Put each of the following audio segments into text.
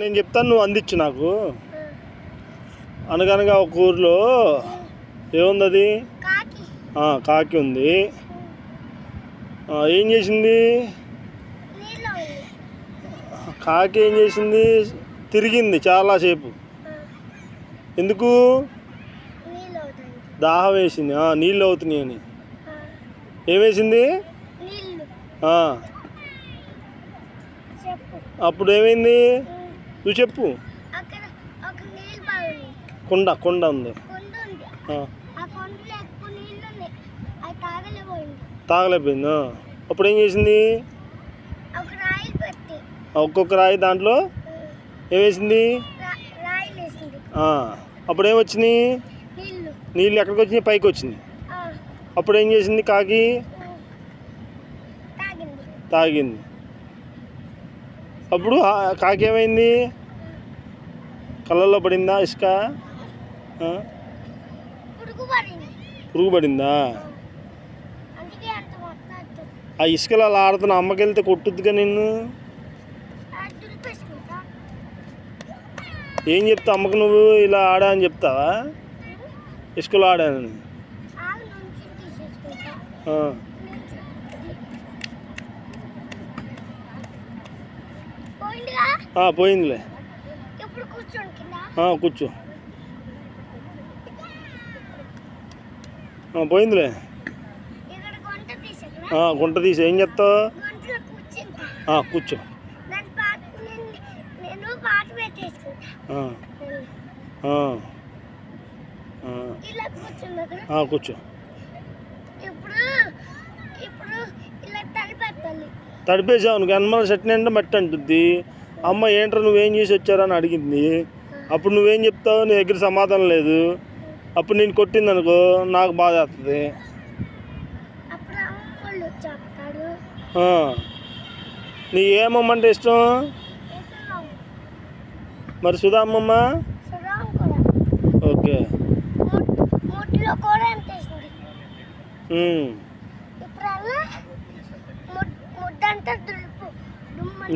నేను చెప్తాను, నువ్వు అందించు నాకు. అనగనగా ఒక ఊర్లో ఏముంది అది? కాకి ఉంది. ఏం చేసింది కాకి? ఏం చేసింది? తిరిగింది చాలాసేపు. ఎందుకు? దాహం వేసింది. నీళ్ళు అవుతున్నాయి అని. ఏమేసింది? అప్పుడు ఏమైంది? నువ్వు చెప్పు. కొండ ఉంది. తాగలేకపోయిందా? అప్పుడు ఏం చేసింది? ఒక్కొక్క రాయి దాంట్లో ఏమేసింది? అప్పుడు ఏమొచ్చినాయి? నీళ్ళు ఎక్కడికి వచ్చినాయి? పైకి వచ్చినాయి. అప్పుడు ఏం చేసింది కాకి? తాగింది. అప్పుడు కాకి ఏమైంది? కళ్ళల్లో పడిందా ఇసుక? పురుగు పడిందా? ఆ ఇసుకలో అలా ఆడుతున్నా అమ్మకి వెళ్తే కొట్టుద్దిగా నిన్ను. ఏం చెప్తావు అమ్మకు? నువ్వు ఇలా ఆడా అని చెప్తావా? ఇసుకలో ఆడానని. పోయిందిలే. కూర్చో. పోయిందిలే. గుంట తీసి ఏం చెప్తావు? కూర్చో. కూర్చో. తడిపేసావు. నువ్వు అన్నమాట చట్నీ అంటే మట్టి అంటుంది. అమ్మ ఏంట్రా నువ్వేం చేసి వచ్చారని అడిగింది. అప్పుడు నువ్వేం చెప్తావు? నీ దగ్గర సమాధానం లేదు. అప్పుడు నేను కొట్టింది అనుకో, నాకు బాధ వేస్తుంది. నీ ఏమమ్మ అంటే ఇష్టం? మరి సుధా అమ్మమ్మ? ఓకే.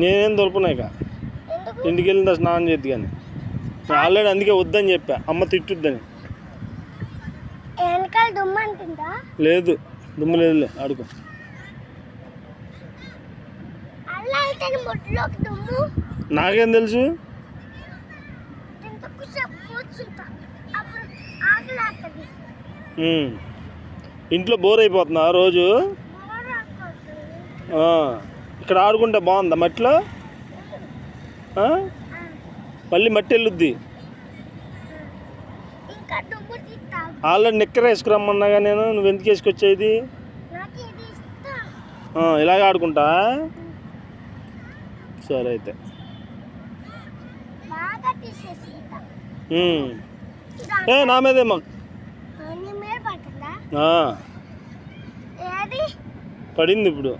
నేనేం దొరుకున్నాయిక ఇంటికి వెళ్ళిందా స్నానం చేద్ది. కానీ ఆల్రెడీ అందుకే వద్దని చెప్పా, అమ్మ తిట్టుద్దని. లేదు, దుమ్ము లేదులే, ఆడుకో. నాకేం తెలుసు? ఇంట్లో బోర్ అయిపోతుందా రోజు? ఇక్కడ ఆడుకుంటే బాగుందా మట్టిలో? మళ్ళీ మట్టి వెళ్ళుద్ది. ఆల్రెడీ నిక్కర వేసుకురమ్మన్నాగా నేను. నువ్వు ఎందుకు వేసుకొచ్చేది? ఇలాగే ఆడుకుంటా. సరే అయితే. నా మీదేమో పడింది ఇప్పుడు.